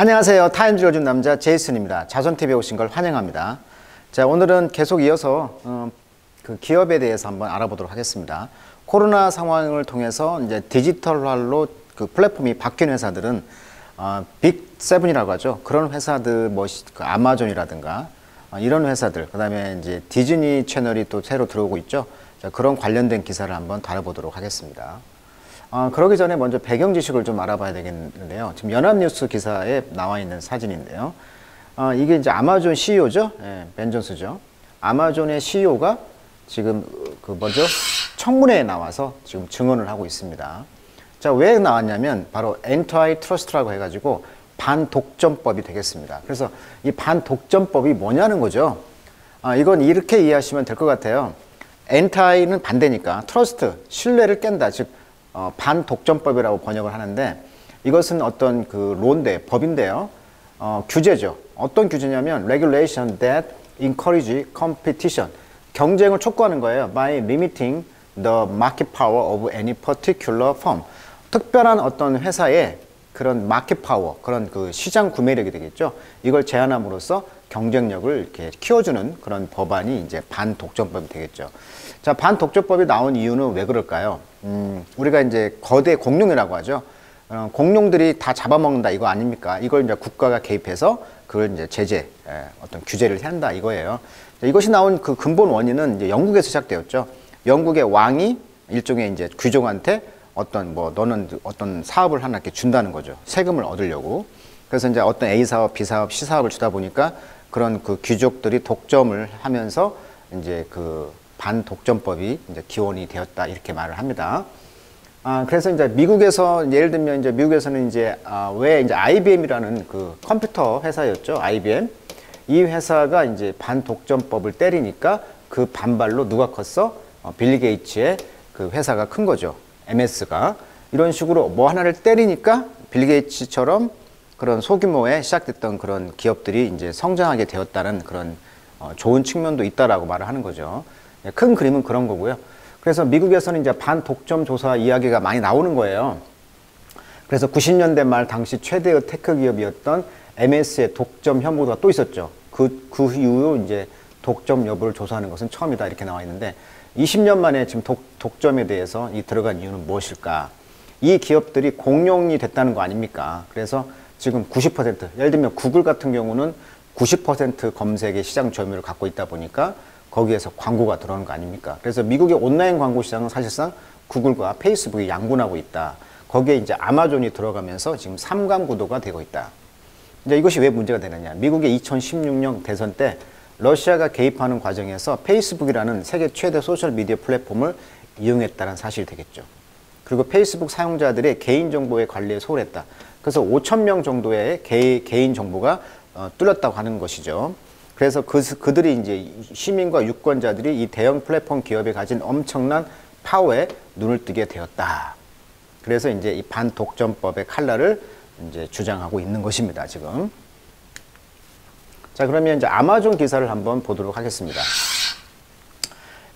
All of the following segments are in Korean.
안녕하세요. 타임즈 읽어준 남자 제이슨입니다. 자손TV에 오신 걸 환영합니다. 자, 오늘은 계속 이어서 그 기업에 대해서 한번 알아보도록 하겠습니다. 코로나 상황을 통해서 이제 디지털화로 그 플랫폼이 바뀐 회사들은 빅 세븐이라고 하죠. 그런 회사들, 그 아마존이라든가 이런 회사들, 그 다음에 이제 디즈니 채널이 또 새로 들어오고 있죠. 자, 그런 관련된 기사를 한번 다뤄보도록 하겠습니다. 그러기 전에 먼저 배경 지식을 좀 알아봐야 되겠는데요. 지금 연합뉴스 기사에 나와 있는 사진인데요. 이게 이제 아마존 CEO죠. 예, 벤 존스죠. 아마존의 CEO가 지금 청문회에 나와서 지금 증언을 하고 있습니다. 자, 왜 나왔냐면 바로 엔터이 트러스트라고 해가지고 반독점법이 되겠습니다. 그래서 이 반독점법이 뭐냐는 거죠. 이건 이렇게 이해하시면 될 것 같아요. 엔타이는 반대니까 트러스트, 신뢰를 깬다. 즉 반독점법이라고 번역을 하는데, 이것은 어떤 그 론데, 법인데요. 규제죠. 어떤 규제냐면 regulation that encourage competition. 경쟁을 촉구하는 거예요. by limiting the market power of any particular firm. 특별한 어떤 회사의 그런 마켓 파워, 그런 그 시장 구매력이 되겠죠. 이걸 제한함으로써 경쟁력을 이렇게 키워주는 그런 법안이 이제 반독점법이 되겠죠. 자, 반독점법이 나온 이유는 왜 그럴까요? 우리가 이제 거대 공룡이라고 하죠. 공룡들이 다 잡아먹는다 이거 아닙니까? 이걸 이제 국가가 개입해서 그걸 이제 제재, 어떤 규제를 한다 이거예요. 이것이 나온 그 근본 원인은 이제 영국에서 시작되었죠. 영국의 왕이 일종의 이제 귀족한테 너는 어떤 사업을 하나 이렇게 준다는 거죠. 세금을 얻으려고. 그래서 이제 어떤 A 사업, B 사업, C 사업을 주다 보니까 그런 그 귀족들이 독점을 하면서 이제 그 반독점법이 이제 기원이 되었다 이렇게 말을 합니다. 그래서 이제 미국에서 예를 들면 이제 미국에서는 이제 왜 이제 IBM이라는 그 컴퓨터 회사였죠. IBM. 이 회사가 이제 반독점법을 때리니까 그 반발로 누가 컸어? 빌리 게이츠의 그 회사가 큰 거죠. MS가. 이런 식으로 뭐 하나를 때리니까 빌리 게이츠처럼 그런 소규모의 시작됐던 그런 기업들이 이제 성장하게 되었다는 그런 좋은 측면도 있다라고 말을 하는 거죠. 큰 그림은 그런 거고요. 그래서 미국에서는 이제 반독점 조사 이야기가 많이 나오는 거예요. 그래서 90년대 말 당시 최대의 테크 기업이었던 MS의 독점 혐의가 또 있었죠. 그 이후 이제 독점 여부를 조사하는 것은 처음이다 이렇게 나와 있는데, 20년 만에 지금 독점에 대해서 들어간 이유는 무엇일까? 이 기업들이 공룡이 됐다는 거 아닙니까? 그래서 지금 90%, 예를 들면 구글 같은 경우는 90% 검색의 시장 점유율을 갖고 있다 보니까 거기에서 광고가 들어오는 거 아닙니까? 그래서 미국의 온라인 광고 시장은 사실상 구글과 페이스북이 양분하고 있다. 거기에 이제 아마존이 들어가면서 지금 삼강구도가 되고 있다. 이제 이것이 왜 문제가 되느냐? 미국의 2016년 대선 때 러시아가 개입하는 과정에서 페이스북이라는 세계 최대 소셜미디어 플랫폼을 이용했다는 사실이 되겠죠. 그리고 페이스북 사용자들의 개인정보의 관리에 소홀했다. 그래서 5,000명 정도의 개인 정보가 뚫렸다고 하는 것이죠. 그래서 그들이 이제 시민과 유권자들이 이 대형 플랫폼 기업에 가진 엄청난 파워에 눈을 뜨게 되었다. 그래서 이제 이 반독점법의 칼날을 이제 주장하고 있는 것입니다, 지금. 자, 그러면 이제 아마존 기사를 한번 보도록 하겠습니다.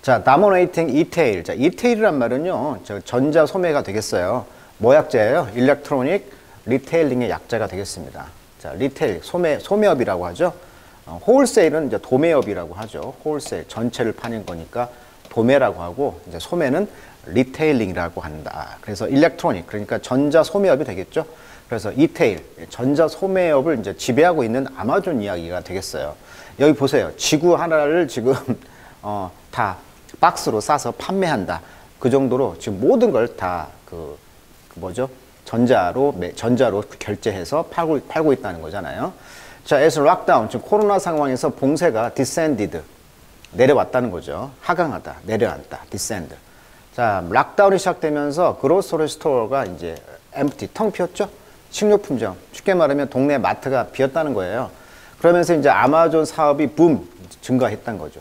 자, dominating e-tail. 자, e-tail이란 말은요, 전자 소매가 되겠어요. 뭐 약자예요? 일렉트로닉 리테일링의 약자가 되겠습니다. 자, 리테일, 소매업이라고 하죠. 홀세일은 이제 도매업이라고 하죠. 홀세일, 전체를 파는 거니까 도매라고 하고, 이제 소매는 리테일링이라고 한다. 그래서 일렉트로닉, 그러니까 전자 소매업이 되겠죠. 그래서 이테일, 전자 소매업을 이제 지배하고 있는 아마존 이야기가 되겠어요. 여기 보세요. 지구 하나를 지금 다 박스로 싸서 판매한다. 그 정도로 지금 모든 걸 다 전자로 결제해서 팔고 있다는 거잖아요. 자, as lockdown, 지금 코로나 상황에서 봉쇄가 descended, 내려왔다는 거죠. 하강하다, 내려앉다, descend. 자, 락다운이 시작되면서 그로서리 스토어가 이제 empty, 텅 비었죠. 식료품점, 쉽게 말하면 동네 마트가 비었다는 거예요. 그러면서 이제 아마존 사업이 붐 증가했던 거죠.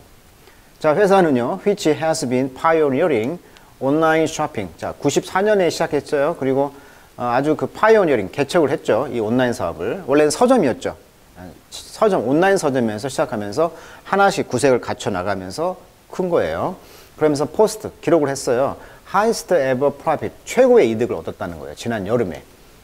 자, 회사는요, which has been pioneering online shopping. 자, 94년에 시작했어요. 그리고 아주 그 파이오니어링, 개척을 했죠. 이 온라인 사업을. 원래는 서점이었죠. 온라인 서점에서 시작하면서 하나씩 구색을 갖춰 나가면서 큰 거예요. 그러면서 포스트, 기록을 했어요. highest ever profit, 최고의 이득을 얻었다는 거예요. 지난 여름에.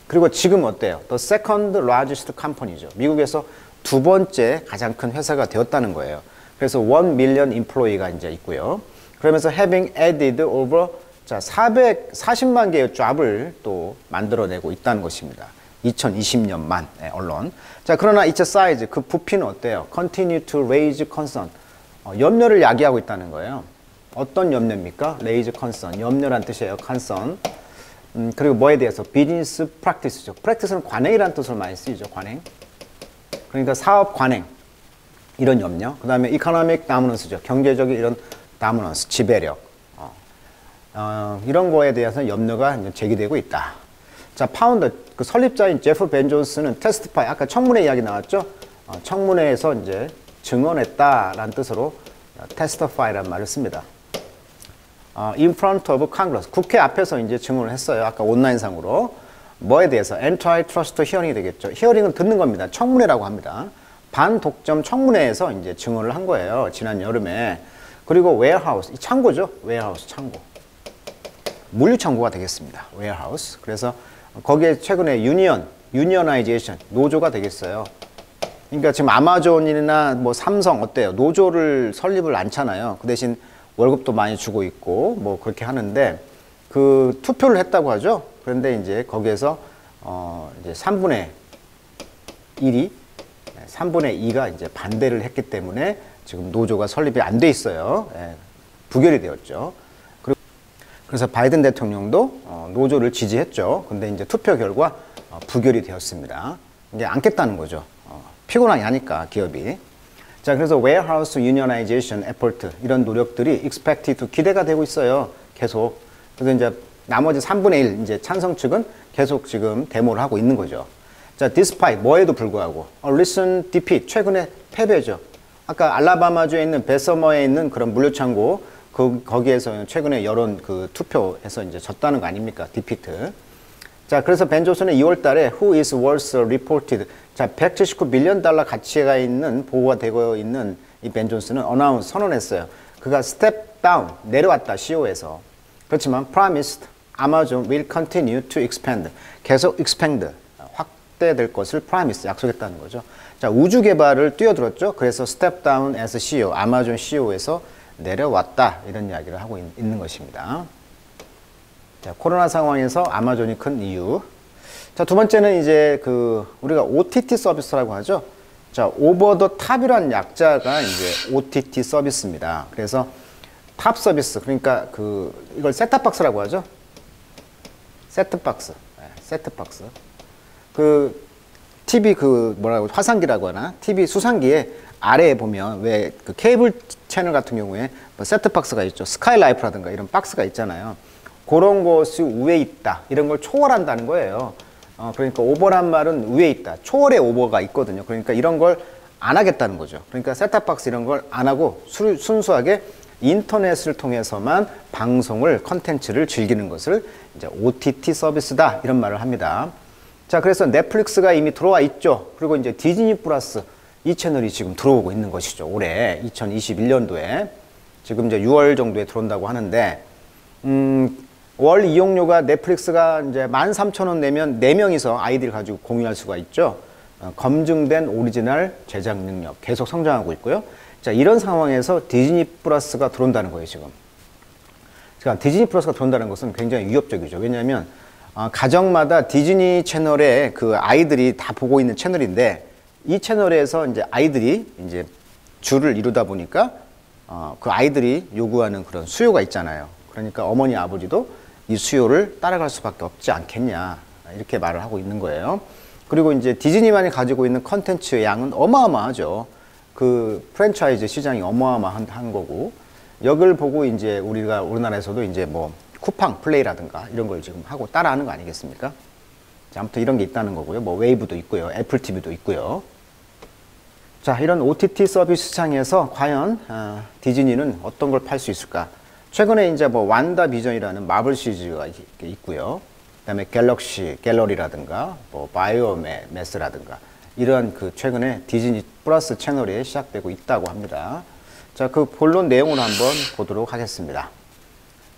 그리고 지금 어때요? The second largest company죠. 미국에서 두 번째 가장 큰 회사가 되었다는 거예요. 그래서 1 million employee가 이제 있고요. 그러면서 having added over 440만 개의 job을 또 만들어내고 있다는 것입니다. 2020년만 언론. 자, 그러나 its size 그 부피는 어때요? Continue to raise concern. 염려를 야기하고 있다는 거예요. 어떤 염려입니까? raise concern. 염려란 뜻이에요. concern. 그리고 뭐에 대해서? business practice죠. practice는 관행이라는 뜻으로 많이 쓰이죠. 관행. 그러니까 사업 관행. 이런 염려. 그 다음에 economic dominance죠. 경제적인 이런 dominance, 지배력. 이런 거에 대해서 염려가 이제 제기되고 있다. 자, 파운더, 그 설립자인 제프 벤존스는 테스티파이, 아까 청문회 이야기 나왔죠? 청문회에서 이제 증언했다라는 뜻으로 testify라는 말을 씁니다. In front of Congress, 국회 앞에서 이제 증언을 했어요. 아까 온라인상으로. 뭐에 대해서? Antitrust hearing이 되겠죠. 히어링을 듣는 겁니다. 청문회라고 합니다. 반독점 청문회에서 이제 증언을 한 거예요. 지난 여름에. 그리고 warehouse, 창고죠. warehouse, 창고. 물류창고가 되겠습니다. warehouse. 그래서 거기에 최근에 unionization, 노조가 되겠어요. 그러니까 지금 아마존이나 뭐 삼성 어때요? 노조를 설립을 않잖아요. 그 대신 월급도 많이 주고 있고 뭐 그렇게 하는데 그 투표를 했다고 하죠. 그런데 이제 거기에서 이제 3분의 1이 3분의 2가 이제 반대를 했기 때문에 지금 노조가 설립이 안 돼 있어요. 예, 부결이 되었죠. 그래서 바이든 대통령도 노조를 지지했죠. 근데 이제 투표 결과 부결이 되었습니다. 이게 않겠다는 거죠. 피곤하게 하니까 기업이. 자, 그래서 warehouse unionization effort 이런 노력들이 expected to 기대가 되고 있어요. 계속. 그래서 이제 나머지 3분의 1 이제 찬성 측은 계속 지금 데모를 하고 있는 거죠. 자, despite 뭐에도 불구하고 recent defeat 최근에 패배죠. 아까 알라바마주에 있는 베서머에 있는 그런 물류창고 거기에서 최근에 여론 그 투표에서 이제 졌다는 거 아닙니까? 디피트. 자, 그래서 벤조슨은 2월 달에 Who is worth reported. 자, 179밀리언 달러 가치가 있는 보고가 되고 있는 이 벤조슨은 어나운스 선언했어요. 그가 step down 내려왔다 CEO에서. 그렇지만 promised Amazon will continue to expand. 계속 expand 확대될 것을 promise 약속했다는 거죠. 자, 우주 개발을 뛰어들었죠. 그래서 step down as CEO 아마존 CEO에서 내려왔다 이런 이야기를 하고 있는 것입니다. 자, 코로나 상황에서 아마존이 큰 이유. 자, 두 번째는 이제 그 우리가 OTT 서비스라고 하죠. 자, 오버 더 탑이란 약자가 이제 OTT 서비스입니다. 그래서 탑 서비스, 그러니까 그 이걸 셋탑박스라고 하죠. 세트박스, 세트박스. 그 TV 그 뭐라고 화상기라고 하나? TV 수상기에 아래에 보면 왜 그 케이블 채널 같은 경우에 뭐 세트박스가 있죠. 스카이라이프라든가 이런 박스가 있잖아요. 그런 것이 위에 있다. 이런 걸 초월한다는 거예요. 그러니까 오버란 말은 위에 있다. 초월의 오버가 있거든요. 그러니까 이런 걸 안 하겠다는 거죠. 그러니까 셋탑박스 이런 걸 안 하고 순수하게 인터넷을 통해서만 방송을, 컨텐츠를 즐기는 것을 이제 OTT 서비스다. 이런 말을 합니다. 자, 그래서 넷플릭스가 이미 들어와 있죠. 그리고 이제 디즈니 플러스 이 채널이 지금 들어오고 있는 것이죠. 올해 2021년도에 지금 이제 6월 정도에 들어온다고 하는데 월 이용료가 넷플릭스가 이제 13,000원 내면 4명이서 아이디를 가지고 공유할 수가 있죠. 검증된 오리지널 제작 능력 계속 성장하고 있고요. 자, 이런 상황에서 디즈니 플러스가 들어온다는 거예요, 지금. 자, 디즈니 플러스가 들어온다는 것은 굉장히 위협적이죠. 왜냐하면 가정마다 디즈니 채널에 그 아이들이 다 보고 있는 채널인데 이 채널에서 이제 아이들이 이제 줄을 이루다 보니까 그 아이들이 요구하는 그런 수요가 있잖아요. 그러니까 어머니 아버지도 이 수요를 따라갈 수밖에 없지 않겠냐 이렇게 말을 하고 있는 거예요. 그리고 이제 디즈니만이 가지고 있는 컨텐츠의 양은 어마어마하죠. 그 프랜차이즈 시장이 어마어마한 거고 여기를 보고 이제 우리나라에서도 이제 뭐 쿠팡 플레이라든가 이런 걸 지금 하고 따라하는 거 아니겠습니까? 자, 아무튼 이런 게 있다는 거고요. 뭐 웨이브도 있고요. 애플 TV도 있고요. 자, 이런 OTT 서비스 시장에서 과연 디즈니는 어떤 걸 팔 수 있을까? 최근에 이제 뭐 완다 비전이라는 마블 시리즈가 있고요. 그다음에 갤러리라든가 뭐 바이오매스라든가 이러한 그 최근에 디즈니 플러스 채널에 시작되고 있다고 합니다. 자, 그 본론 내용을 한번 보도록 하겠습니다.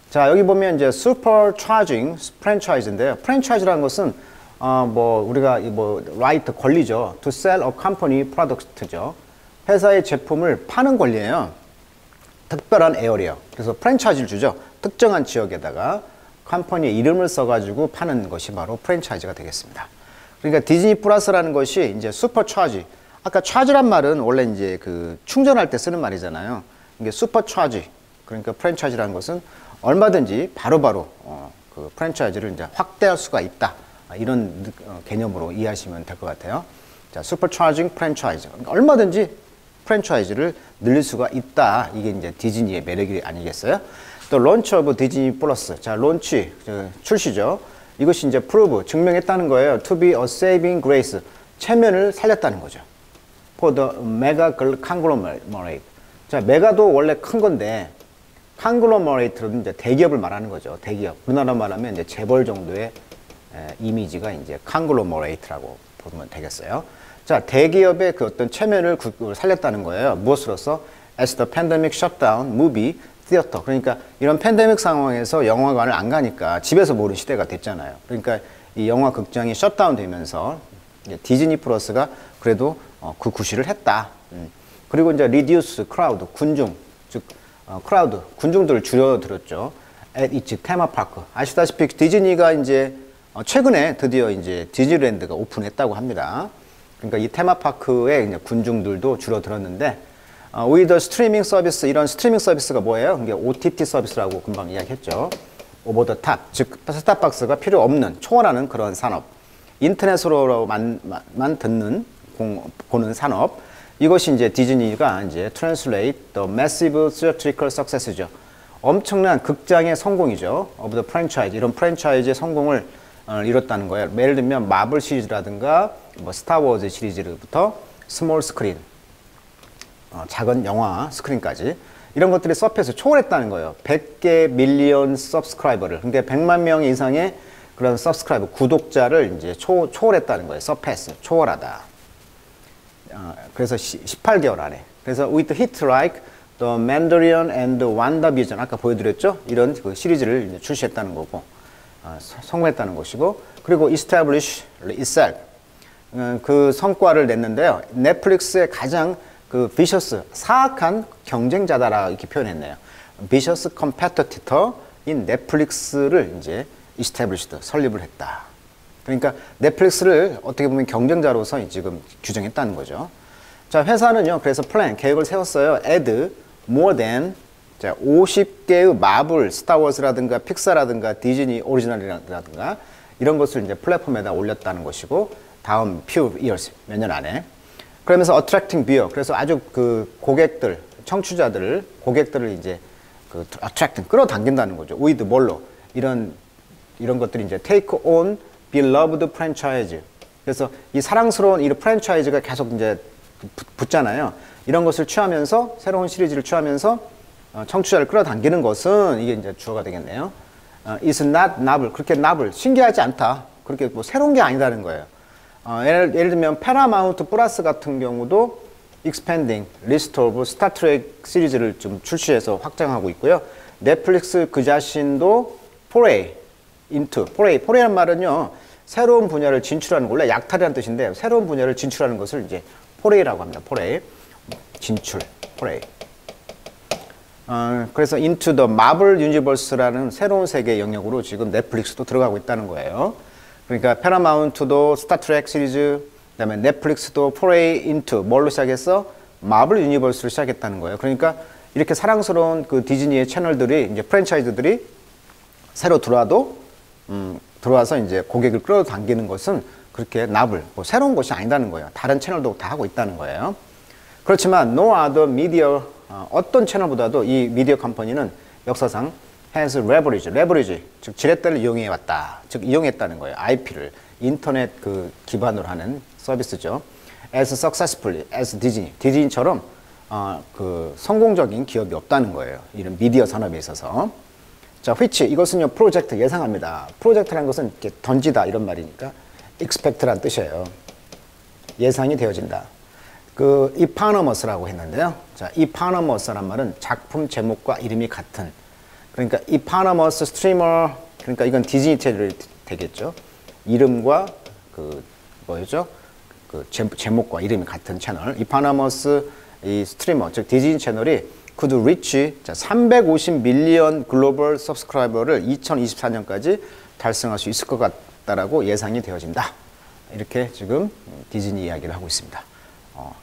자, 여기 보면 이제 슈퍼 차징 프랜차이즈인데요. 프랜차이즈라는 것은 뭐 우리가 뭐 라이트 권리죠. To sell a company product죠. 회사의 제품을 파는 권리예요. 특별한 에어리어. 그래서 프랜차이즈를 주죠. 특정한 지역에다가 컴퍼니의 이름을 써가지고 파는 것이 바로 프랜차이즈가 되겠습니다. 그러니까 디즈니 플러스라는 것이 이제 슈퍼 차지. 아까 차지란 말은 원래 이제 그 충전할 때 쓰는 말이잖아요. 이게 슈퍼 차지. 그러니까 프랜차이즈라는 것은 얼마든지 바로바로 그 프랜차이즈를 이제 확대할 수가 있다. 이런 개념으로 이해하시면 될 것 같아요. 자, 슈퍼 차징 프랜차이즈. 그러니까 얼마든지 프랜차이즈를 늘릴 수가 있다. 이게 이제 디즈니의 매력이 아니겠어요? 또 론치 오브 디즈니 플러스. 자, 론치 출시죠. 이것이 이제 프루브 증명했다는 거예요. To be a saving grace. 체면을 살렸다는 거죠. For the mega conglomerate. 자, 메가도 원래 큰 건데 conglomerate는 이제 대기업을 말하는 거죠. 대기업. 우리나라 말하면 이제 재벌 정도의 이미지가 이제 conglomerate라고 보면 되겠어요. 자, 대기업의 그 어떤 체면을 살렸다는 거예요. 무엇으로서? As the pandemic shut down movie theater. 그러니까 이런 팬데믹 상황에서 영화관을 안 가니까 집에서 보는 시대가 됐잖아요. 그러니까 이 영화 극장이 셧다운 되면서 디즈니 플러스가 그래도 그 구실을 했다. 그리고 이제 reduce crowd, 군중, 즉 crowd, 군중들을 줄여들었죠. at its 테마파크. 아시다시피 디즈니가 이제 최근에 드디어 이제 디즈니랜드가 오픈했다고 합니다. 그러니까 이 테마파크에 이제 군중들도 줄어들었는데, with 스트리밍 서비스, 이런 스트리밍 서비스가 뭐예요? 이게 OTT 서비스라고 금방 이야기했죠. 오버 더 탑, 즉 셋탑박스가 필요 없는, 초월하는 그런 산업. 인터넷으로만 듣는, 보는 산업. 이것이 이제 디즈니가 이제 translate the massive theatrical success죠. 엄청난 극장의 성공이죠. of the franchise, 이런 프랜차이즈의 성공을 이뤘다는 거예요. 예를 들면 마블 시리즈라든가 뭐 스타워즈 시리즈부터 스몰 스크린, 작은 영화 스크린까지 이런 것들이 서페이스 초월했다는 거예요. 100개 밀리언 서브스크라이버를, 그러니까 100만 명 이상의 그런 서브스크라이버, 구독자를 이제 초월했다는 거예요. 서페이스, 초월하다. 그래서 18개월 안에. 그래서 with hit like the Mandalorian and WandaVision, 아까 보여드렸죠? 이런 그 시리즈를 이제 출시했다는 거고, 성공했다는 것이고, 그리고 establish itself, 그 성과를 냈는데요. 넷플릭스의 가장 그 vicious, 사악한 경쟁자다라 이렇게 표현했네요. vicious competitor인 넷플릭스를 이제 established, 설립을 했다. 그러니까 넷플릭스를 어떻게 보면 경쟁자로서 지금 규정했다는 거죠. 자, 회사는요, 그래서 플랜, 계획을 세웠어요. add more than, 자, 50개의 마블, 스타워즈라든가 픽사라든가 디즈니 오리지널이라든가 이런 것을 이제 플랫폼에다 올렸다는 것이고, 다음 few years, 몇 년 안에. 그러면서 attracting viewer, 그래서 아주 그 고객들, 청취자들을, 고객들을 이제 그 attracting, 끌어당긴다는 거죠. with 뭘로? 이런 것들이 이제 take on beloved franchise. 그래서 이 사랑스러운 이 프랜차이즈가 계속 이제 붙잖아요. 이런 것을 취하면서, 새로운 시리즈를 취하면서 청취자를 끌어당기는 것은 이게 이제 주어가 되겠네요. is not novel. 그렇게 novel, 신기하지 않다. 그렇게 뭐 새로운 게 아니다는 거예요. 예를 들면 패러마운트 플러스 같은 경우도 expanding list of Star Trek 시리즈를 좀 출시해서 확장하고 있고요. 넷플릭스 그 자신도 foray into, fora이라는 말은요, 새로운 분야를 진출하는, 원래 약탈이라는 뜻인데 새로운 분야를 진출하는 것을 이제 foray라고 합니다. foray, 진출, foray. 그래서 into the Marvel Universe라는 새로운 세계 영역으로 지금 넷플릭스도 들어가고 있다는 거예요. 그러니까 패러마운트도 스타트렉 시리즈, 그다음에 넷플릭스도 foray into 뭘로 시작했어? 마블 유니버스를 시작했다는 거예요. 그러니까 이렇게 사랑스러운 그 디즈니의 채널들이, 이제 프랜차이즈들이 새로 들어와서 이제 고객을 끌어당기는 것은 그렇게 나불, 뭐 새로운 것이 아니다는 거예요. 다른 채널도 다 하고 있다는 거예요. 그렇지만 no other media, 어떤 채널보다도 이 미디어 컴퍼니는 역사상 has leverage, 즉 지렛대를 이용해 왔다. 즉 이용했다는 거예요. IP를 인터넷 그 기반으로 하는 서비스죠. as successfully as 디즈니처럼 그 성공적인 기업이 없다는 거예요. 이런 미디어 산업에 있어서. 자, which, 이것은요, 프로젝트, 예상합니다. 프로젝트라는 것은 이렇게 던지다 이런 말이니까 expect란 뜻이에요. 예상이 되어진다. 그 eponymous라고 했는데요. 자, eponymous,란 말은 작품 제목과 이름이 같은. 그러니까 eponymous streamer, 그러니까 이건 디즈니 채널이 되겠죠. 이름과 그 뭐였죠? 그 제목과 이름이 같은 채널 이파나머스 이 스트리머 즉 디즈니 채널이 could reach 350 밀리언 글로벌 서브스크라이버를 2024년까지 달성할 수 있을 것 같다라고 예상이 되어진다. 이렇게 지금 디즈니 이야기를 하고 있습니다.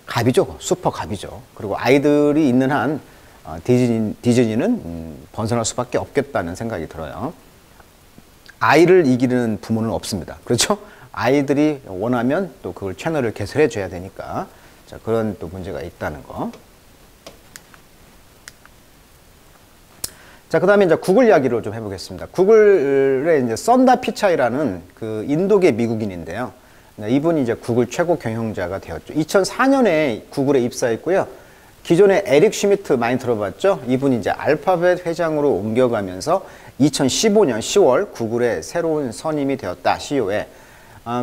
갑이죠. 슈퍼 갑이죠. 그리고 아이들이 있는 한 디즈니는 번성할 수밖에 없겠다는 생각이 들어요. 아이를 이기는 부모는 없습니다. 그렇죠? 아이들이 원하면 또 그걸 채널을 개설해 줘야 되니까 자, 그런 또 문제가 있다는 거. 자, 그 다음에 이제 구글 이야기를 좀 해보겠습니다. 구글의 이제 썬다 피차이라는 그 인도계 미국인인데요. 이분이 이제 구글 최고 경영자가 되었죠. 2004년에 구글에 입사했고요. 기존에 에릭 슈미트 많이 들어봤죠? 이분이 이제 알파벳 회장으로 옮겨가면서 2015년 10월 구글의 새로운 선임이 되었다, CEO에.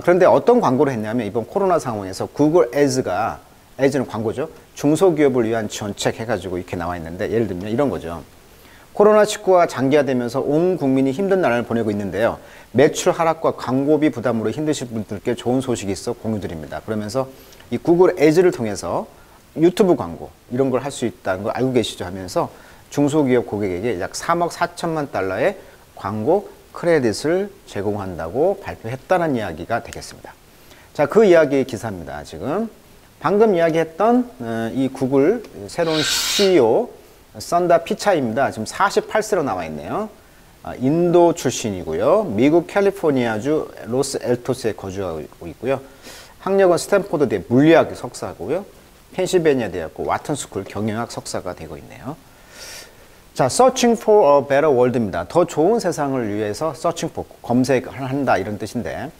그런데 어떤 광고를 했냐면 이번 코로나 상황에서 구글 에즈는 광고죠. 중소기업을 위한 지원책 해가지고 이렇게 나와 있는데 예를 들면 이런 거죠. 코로나19가 장기화되면서 온 국민이 힘든 날을 보내고 있는데요. 매출 하락과 광고비 부담으로 힘드실 분들께 좋은 소식이 있어 공유드립니다. 그러면서 이 구글 에즈를 통해서 유튜브 광고 이런 걸 할 수 있다는 걸 알고 계시죠 하면서 중소기업 고객에게 약 3억 4천만 달러의 광고 크레딧을 제공한다고 발표했다는 이야기가 되겠습니다. 자, 그 이야기의 기사입니다. 지금 방금 이야기했던 이 구글 새로운 CEO 썬다 피차이입니다. 지금 48세로 나와 있네요. 인도 출신이고요. 미국 캘리포니아주 로스엘토스에 거주하고 있고요. 학력은 스탠포드 대 물리학 석사고요. 펜실베니아 대학교 와튼스쿨 경영학 석사가 되고 있네요. 자, Searching for a better world입니다. 더 좋은 세상을 위해서 searching for, 검색을 한다 이런 뜻인데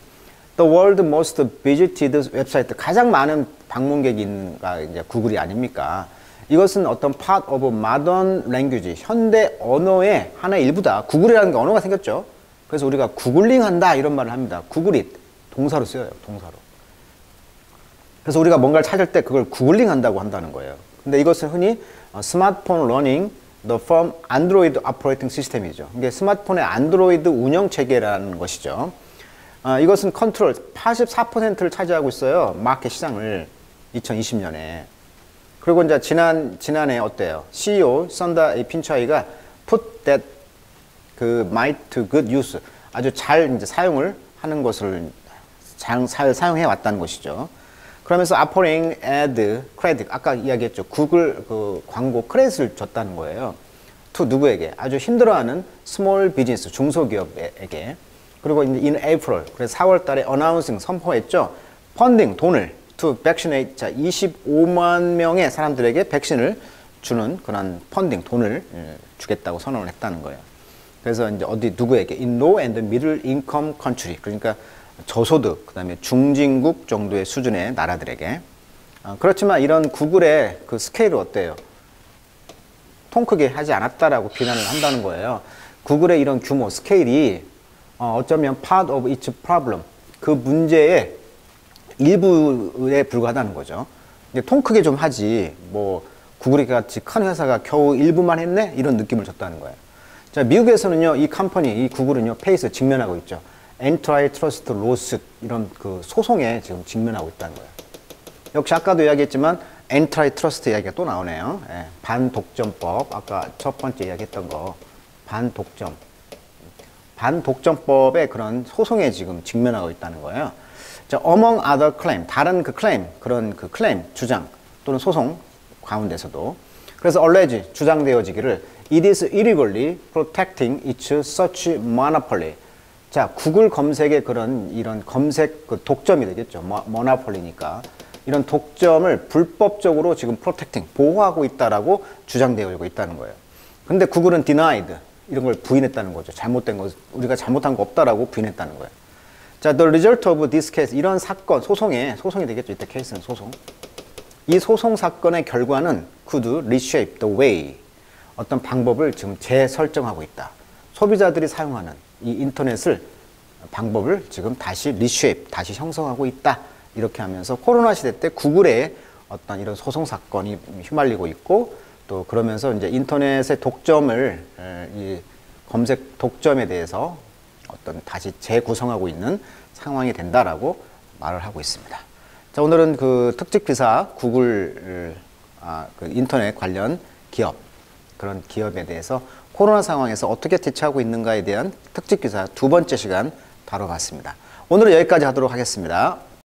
The world most visited 웹사이트 가장 많은 방문객이 있는 가 이제 구글이 아닙니까? 이것은 어떤 part of modern language, 현대 언어의 하나의 일부다. 구글이라는 게 언어가 생겼죠. 그래서 우리가 구글링 한다 이런 말을 합니다. 구글잇, 동사로 쓰여요. 동사로. 그래서 우리가 뭔가를 찾을 때 그걸 구글링 한다고 한다는 거예요. 근데 이것은 흔히 스마트폰 러닝 the from 안드로이드 오퍼레이팅 시스템이죠. 이게 스마트폰의 안드로이드 운영 체계라는 것이죠. 이것은 컨트롤 84%를 차지하고 있어요. 마켓 시장을 2020년에. 그리고 이제 지난해 어때요? CEO 썬다 핀차이가 put that 그 might to good use 아주 잘 이제 사용을 하는 것을 잘 사용해 왔다는 것이죠. 그러면서 offering ad credit 아까 이야기했죠. 구글 그 광고 크레딧을 줬다는 거예요. to 누구에게? 아주 힘들어하는 small business 중소기업에게. 그리고 in April 그래서 4월 달에 announcing 선포했죠. 펀딩 돈을 to vaccinate 자 25만 명의 사람들에게 백신을 주는 그런 펀딩 돈을 주겠다고 선언을 했다는 거예요. 그래서 이제 어디 누구에게 in low and middle income country 그러니까 저소득 그다음에 중진국 정도의 수준의 나라들에게 그렇지만 이런 구글의 그 스케일은 어때요? 통 크게 하지 않았다라고 비난을 한다는 거예요. 구글의 이런 규모 스케일이 어쩌면 part of its problem 그 문제의 일부에 불과하다는 거죠. 통 크게 좀 하지 뭐 구글 같이 큰 회사가 겨우 일부만 했네 이런 느낌을 줬다는 거예요. 자, 미국에서는요 이 컴퍼니 이 구글은요 페이스 직면하고 있죠. 엔트라이트러스트 로스 이런 그 소송에 지금 직면하고 있다는 거예요. 역시 아까도 이야기했지만 엔트라이트러스트 이야기가 또 나오네요. 예, 반독점법 아까 첫 번째 이야기했던 거 반독점법의 그런 소송에 지금 직면하고 있다는 거예요. 자, among other claim 다른 그 클레임 그런 그 클레임 주장 또는 소송 가운데서도 그래서 allege 주장되어지기를 it is illegally protecting its search monopoly 자, 구글 검색의 그런 이런 검색 그 독점이 되겠죠. 모노폴리니까 이런 독점을 불법적으로 지금 프로텍팅 보호하고 있다라고 주장되고 있다는 거예요. 근데 구글은 denied 이런 걸 부인했다는 거죠. 잘못된 거 우리가 잘못한 거 없다라고 부인했다는 거예요. 자, the result of this case 이런 사건 소송이 되겠죠. 이때 케이스는 소송. 이 소송 사건의 결과는 could reshape the way 어떤 방법을 지금 재설정하고 있다. 소비자들이 사용하는 이 인터넷을 방법을 지금 다시 reshape 다시 형성하고 있다. 이렇게 하면서 코로나 시대 때 구글의 어떤 이런 소송 사건이 휘말리고 있고 또 그러면서 이제 인터넷의 독점을 이 검색 독점에 대해서 어떤 다시 재구성하고 있는 상황이 된다라고 말을 하고 있습니다. 자, 오늘은 그 특집 기사 구글 그 인터넷 관련 기업, 그런 기업에 대해서 코로나 상황에서 어떻게 대처하고 있는가에 대한 특집 기사 두 번째 시간 다뤄봤습니다. 오늘은 여기까지 하도록 하겠습니다.